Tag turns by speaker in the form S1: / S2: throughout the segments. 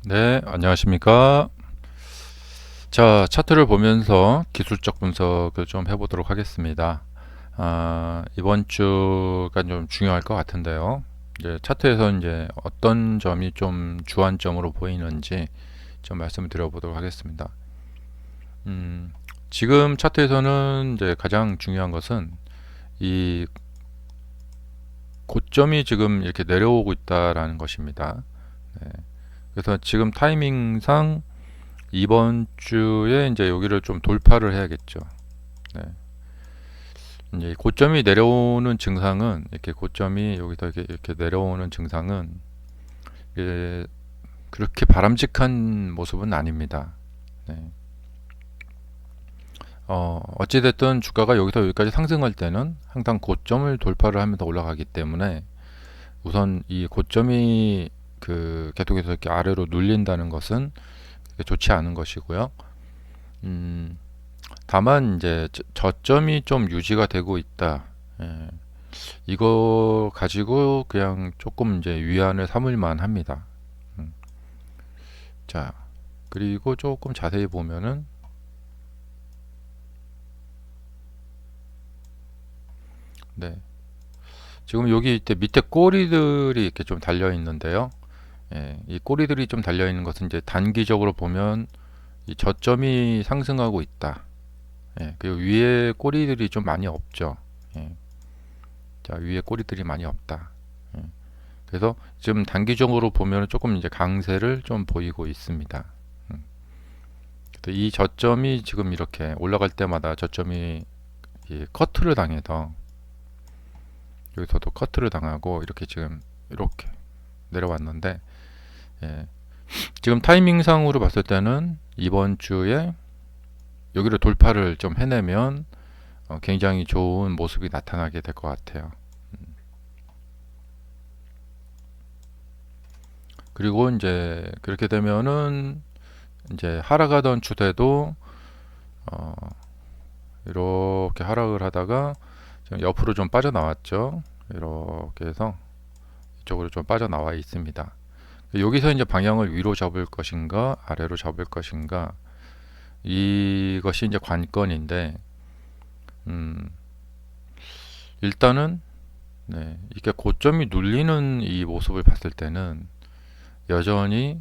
S1: 네, 안녕하십니까. 자, 차트를 보면서 기술적 분석을 좀 해보도록 하겠습니다. 이번 주가 좀 중요할 것 같은데요. 이제 차트에서 이제 어떤 점이 좀 주안점으로 보이는지 좀 말씀을 드려보도록 하겠습니다. 음, 지금 차트에서는 이제 가장 중요한 것은 이 고점이 지금 이렇게 내려오고 있다라는 것입니다. 네, 그래서 지금 타이밍상 이번 주에 이제 여기를 좀 돌파를 해야겠죠. 네. 이제 고점이 내려오는 증상은 이렇게 고점이 여기서 이렇게 내려오는 증상은 이게 그렇게 바람직한 모습은 아닙니다. 네. 어찌됐든 주가가 여기서 여기까지 상승할 때는 항상 고점을 돌파를 하면서 올라가기 때문에 우선 이 고점이 계속해서 이렇게 아래로 눌린다는 것은 좋지 않은 것이고요. 음, 다만 이제 저점이 좀 유지가 되고 있다. 예, 이거 가지고 그냥 조금 이제 위안을 삼을 만합니다. 음, 자, 그리고 조금 자세히 보면은 네, 지금 여기 밑에 꼬리들이 이렇게 좀 달려 있는데요. 예, 이 꼬리들이 좀 달려 있는 것은 이제 단기적으로 보면 이 저점이 상승하고 있다. 예, 그리고 위에 꼬리들이 좀 많이 없죠. 예, 자, 위에 꼬리들이 많이 없다. 예. 그래서 지금 단기적으로 보면 조금 이제 강세를 좀 보이고 있습니다. 음. 그래서 이 저점이 지금 이렇게 올라갈 때마다 저점이 커트를 당해서 여기서도 커트를 당하고 이렇게 지금 이렇게 내려왔는데 예. 지금 타이밍상으로 봤을 때는 이번 주에 여기를 돌파를 좀 해내면 굉장히 좋은 모습이 나타나게 될 것 같아요. 그리고 이제 그렇게 되면은 이제 하락하던 추세도 어, 이렇게 하락을 하다가 지금 옆으로 좀 빠져나왔죠. 이렇게 해서 이쪽으로 좀 빠져나와 있습니다. 여기서 이제 방향을 위로 잡을 것인가 아래로 잡을 것인가 이것이 이제 관건인데 음, 일단은 네, 이게 고점이 눌리는 이 모습을 봤을 때는 여전히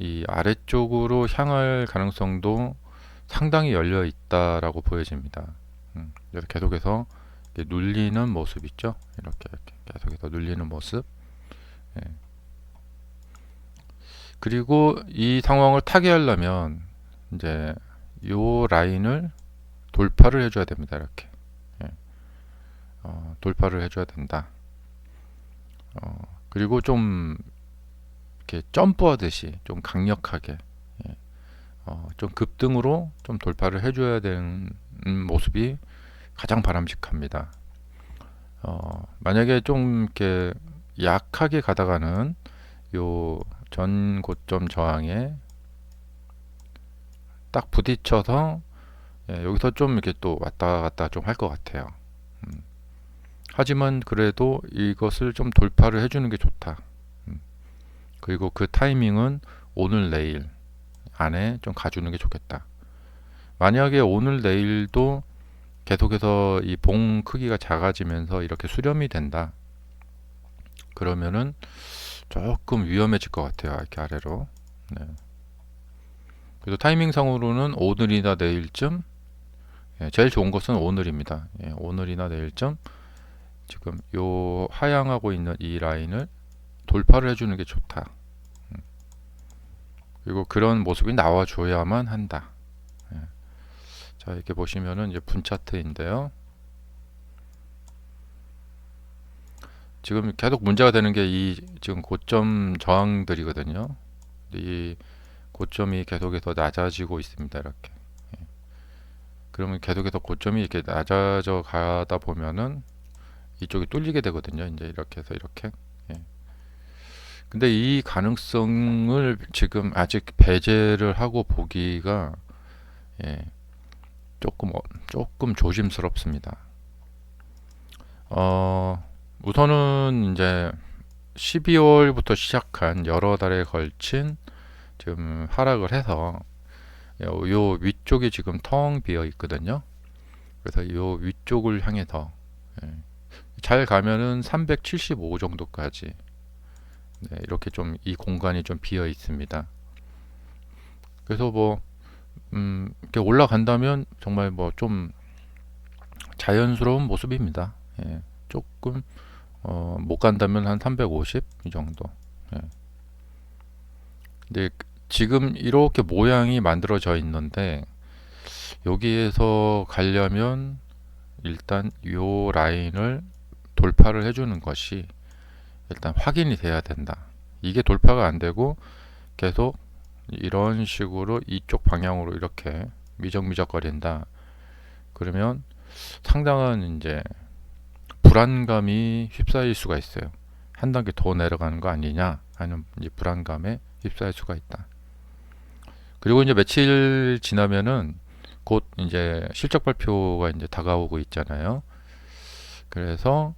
S1: 이 아래쪽으로 향할 가능성도 상당히 열려 있다라고 보여집니다. 그래서 계속해서 눌리는 모습 있죠. 이렇게 계속해서 눌리는 모습. 예. 그리고 이 상황을 타개하려면 이제 요 라인을 돌파를 해줘야 됩니다. 이렇게 돌파를 해줘야 된다. 그리고 좀 이렇게 점프하듯이 좀 강력하게 좀 급등으로 좀 돌파를 해줘야 되는 모습이 가장 바람직합니다. 만약에 좀 이렇게 약하게 가다가는 요 전 고점 저항에 딱 부딪혀서 여기서 좀 이렇게 또 왔다 갔다 좀 할 것 같아요. 음. 하지만 그래도 이것을 좀 돌파를 해주는 게 좋다. 음. 그리고 그 타이밍은 오늘 내일 안에 좀 가주는 게 좋겠다. 만약에 오늘 내일도 계속해서 이 봉 크기가 작아지면서 이렇게 수렴이 된다. 그러면은 조금 위험해질 것 같아요. 이렇게 아래로. 네. 그래서 타이밍상으로는 오늘이나 내일쯤 제일 좋은 것은 오늘입니다. 오늘이나 내일쯤 지금 요 하향하고 있는 이 라인을 돌파를 해주는 게 좋다. 그리고 그런 모습이 나와줘야만 한다. 예. 자, 이렇게 보시면은 이제 분 차트인데요. 지금 계속 문제가 되는 게 이 지금 고점 저항들이거든요. 이 고점이 계속해서 낮아지고 있습니다. 이렇게. 그러면 계속해서 고점이 이렇게 낮아져 가다 보면은 이쪽이 뚫리게 되거든요. 이제 이렇게 해서 이렇게. 예. 근데 이 가능성을 지금 아직 배제를 하고 보기가 예, 조금 조심스럽습니다. 우선은 이제 12월부터 시작한 여러 달에 걸친 지금 하락을 해서 요 위쪽이 지금 텅 비어 있거든요. 그래서 요 위쪽을 향해서 잘 가면은 375 정도까지 이렇게 좀 이 공간이 좀 비어 있습니다. 그래서 뭐 이렇게 올라간다면 정말 뭐 좀 자연스러운 모습입니다. 조금 못 간다면 한 350 이 정도. 근데 지금 이렇게 모양이 만들어져 있는데 여기에서 가려면 일단 요 라인을 돌파를 해주는 것이 일단 확인이 돼야 된다. 이게 돌파가 안 되고 계속 이런 식으로 이쪽 방향으로 이렇게 미적미적거린다. 그러면 상당한 이제 불안감이 휩싸일 수가 있어요. 한 단계 더 내려가는 거 아니냐 하는 이제 불안감에 휩싸일 수가 있다. 그리고 이제 며칠 지나면은 곧 이제 실적 발표가 이제 다가오고 있잖아요. 그래서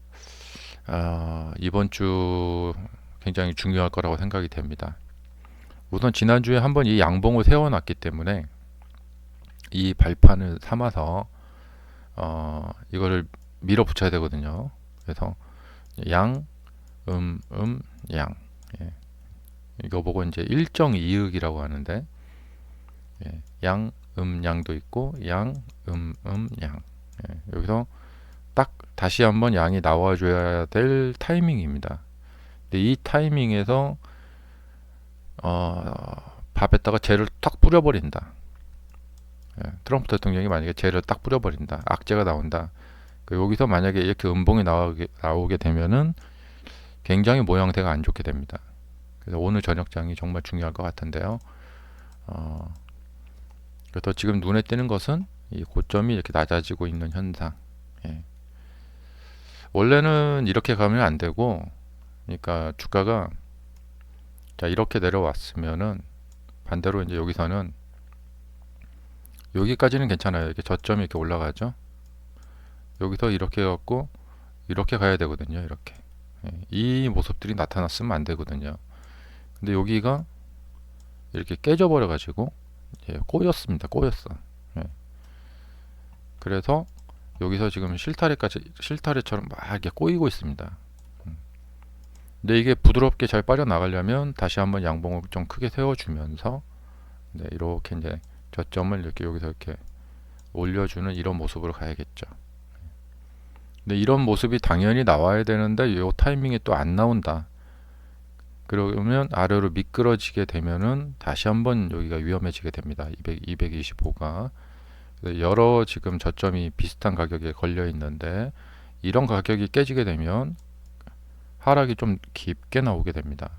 S1: 이번 주 굉장히 중요할 거라고 생각이 됩니다. 우선 지난주에 한번 이 양봉을 세워놨기 때문에 이 발판을 삼아서 이거를 밀어붙여야 되거든요. 그래서 양, 양. 이거 보고 이제 일정 이익이라고 하는데 양, 양도 있고 양, 양. 여기서 딱 다시 한번 양이 나와줘야 될 타이밍입니다. 근데 이 타이밍에서 밥에다가 젤을 딱 뿌려버린다. 트럼프 대통령이 만약에 젤을 딱 뿌려버린다. 악재가 나온다. 여기서 만약에 이렇게 음봉이 나오게 되면은 굉장히 모양새가 안 좋게 됩니다. 그래서 오늘 저녁장이 정말 중요할 것 같은데요. 그래서 지금 눈에 띄는 것은 이 고점이 이렇게 낮아지고 있는 현상. 원래는 이렇게 가면 안 되고, 그러니까 주가가 자 이렇게 내려왔으면은 반대로 이제 여기서는 여기까지는 괜찮아요. 이렇게 저점이 이렇게 올라가죠. 여기서 이렇게 해갖고 이렇게 가야 되거든요. 이렇게 이 모습들이 나타났으면 안 되거든요. 근데 여기가 이렇게 깨져 버려 가지고 꼬였습니다. 꼬였어. 그래서 여기서 지금 실타래처럼 막 이렇게 꼬이고 있습니다. 근데 이게 부드럽게 잘 빠져나가려면 다시 한번 양봉을 좀 크게 세워주면서 이렇게 이제 저점을 이렇게 여기서 이렇게 올려주는 이런 모습으로 가야겠죠. 근데 이런 모습이 당연히 나와야 되는데 이 타이밍에 또 안 나온다. 그러면 아래로 미끄러지게 되면은 다시 한번 여기가 위험해지게 됩니다. 225가 여러 지금 저점이 비슷한 가격에 걸려 있는데 이런 가격이 깨지게 되면 하락이 좀 깊게 나오게 됩니다.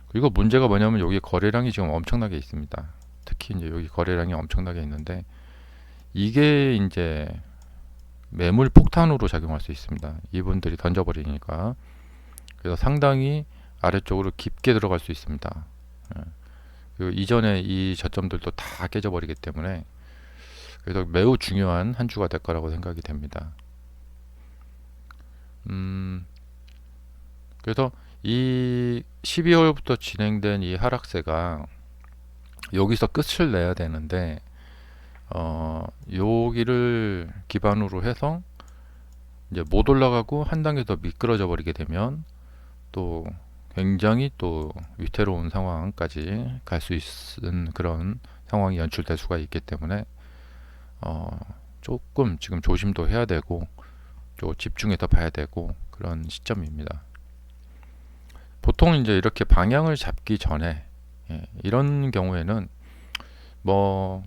S1: 그리고 문제가 뭐냐면 여기 거래량이 지금 엄청나게 있습니다. 특히 이제 여기 거래량이 엄청나게 있는데 이게 이제 매물 폭탄으로 작용할 수 있습니다. 이분들이 던져버리니까. 그래서 상당히 아래쪽으로 깊게 들어갈 수 있습니다. 그리고 이전에 이 저점들도 다 깨져버리기 때문에 그래서 매우 중요한 한 주가 될 거라고 생각이 됩니다. 그래서 이 12월부터 진행된 이 하락세가 여기서 끝을 내야 되는데 여기를 기반으로 해서 이제 못 올라가고 한 단계 더 미끄러져 버리게 되면 또 굉장히 또 위태로운 상황까지 갈 수 있는 그런 상황이 연출될 수가 있기 때문에 조금 지금 조심도 해야 되고 좀 집중해서 봐야 되고 그런 시점입니다. 보통 이제 이렇게 방향을 잡기 전에 이런 경우에는 뭐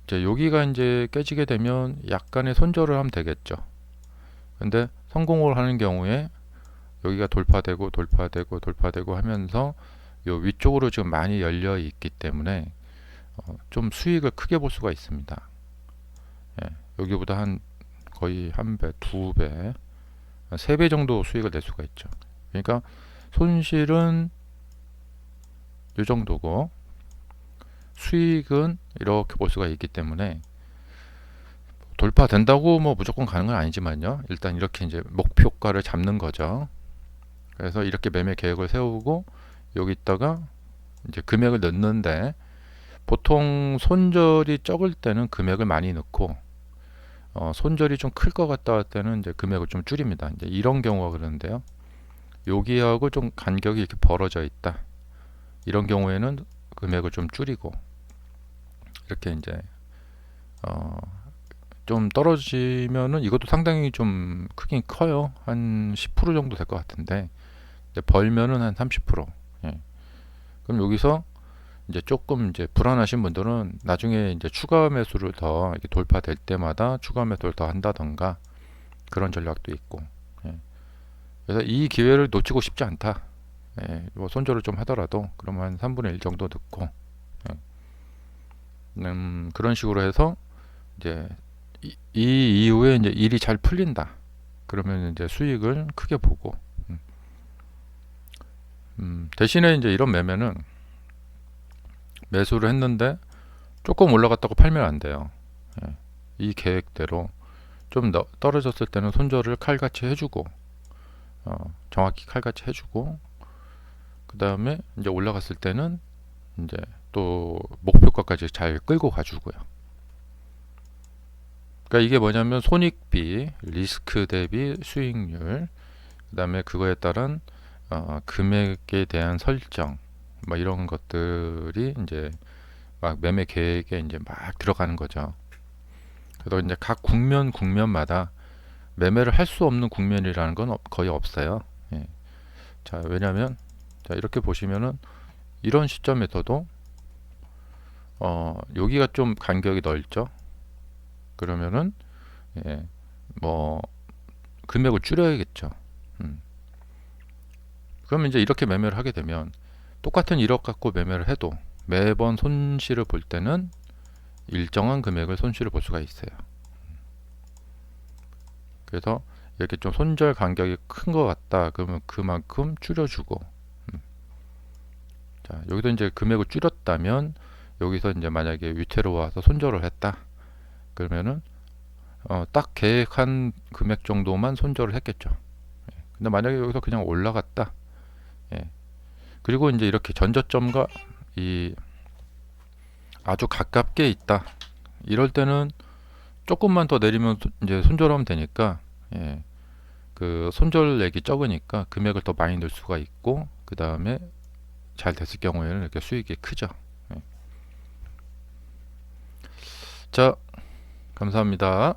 S1: 이제 여기가 이제 깨지게 되면 약간의 손절을 하면 되겠죠. 근데 성공을 하는 경우에 여기가 돌파되고 하면서 요 위쪽으로 지금 많이 열려 있기 때문에 좀 수익을 크게 볼 수가 있습니다. 여기보다 한 거의 한 배, 두 배, 세 배 정도 수익을 낼 수가 있죠. 그러니까 손실은 이 정도고 수익은 이렇게 볼 수가 있기 때문에 돌파된다고 뭐 무조건 가는 건 아니지만요. 일단 이렇게 이제 목표가를 잡는 거죠. 그래서 이렇게 매매 계획을 세우고 여기 있다가 이제 금액을 넣는데 보통 손절이 적을 때는 금액을 많이 넣고 손절이 좀 클 것 같다 할 때는 이제 금액을 좀 줄입니다. 이제 이런 경우가 그러는데요. 여기하고 좀 간격이 이렇게 벌어져 있다. 이런 경우에는 금액을 좀 줄이고 이렇게 이제 어, 좀 떨어지면은 이것도 상당히 좀 크긴 커요. 한 10% 정도 될 것 같은데 벌면은 한 30%. 예. 그럼 여기서 이제 조금 이제 불안하신 분들은 나중에 이제 추가 매수를 더 이렇게 돌파될 때마다 추가 매수를 더 한다던가 그런 전략도 있고. 예. 그래서 이 기회를 놓치고 싶지 않다. 예. 뭐 손절을 좀 하더라도 그러면 한 3분의 1 정도 넣고 그런 식으로 해서 이제 이 이후에 이제 일이 잘 풀린다. 그러면 이제 수익을 크게 보고 대신에 이제 이런 매매는 매수를 했는데 조금 올라갔다고 팔면 안 돼요. 예. 이 계획대로 좀 떨어졌을 때는 손절을 칼같이 해주고 정확히 칼같이 해주고 그 다음에 이제 올라갔을 때는 이제 또 목표가까지 잘 끌고 가주고요. 그러니까 이게 뭐냐면 손익비, 리스크 대비 수익률, 그 다음에 그거에 따른 금액에 대한 설정, 뭐 이런 것들이 이제 막 매매 계획에 이제 막 들어가는 거죠. 그래서 이제 각 국면마다 매매를 할 수 없는 국면이라는 건 거의 없어요. 예. 자, 왜냐하면 자, 이렇게 보시면은 이런 시점에서도 여기가 좀 간격이 넓죠. 그러면은 예, 뭐 금액을 줄여야겠죠. 그러면 이제 이렇게 매매를 하게 되면 똑같은 1억 갖고 매매를 해도 매번 손실을 볼 때는 일정한 금액을 손실을 볼 수가 있어요. 그래서 이렇게 좀 손절 간격이 큰 것 같다. 그러면 그만큼 줄여주고 자, 여기서 이제 금액을 줄였다면 여기서 이제 만약에 위태로 와서 손절을 했다. 그러면은 딱 계획한 금액 정도만 손절을 했겠죠. 근데 만약에 여기서 그냥 올라갔다. 예. 그리고 이제 이렇게 전저점과 이 아주 가깝게 있다. 이럴 때는 조금만 더 내리면 이제 손절하면 되니까 예. 그 손절액이 적으니까 금액을 더 많이 넣을 수가 있고 그 다음에 잘 됐을 경우에는 이렇게 수익이 크죠. 예. 자, 감사합니다.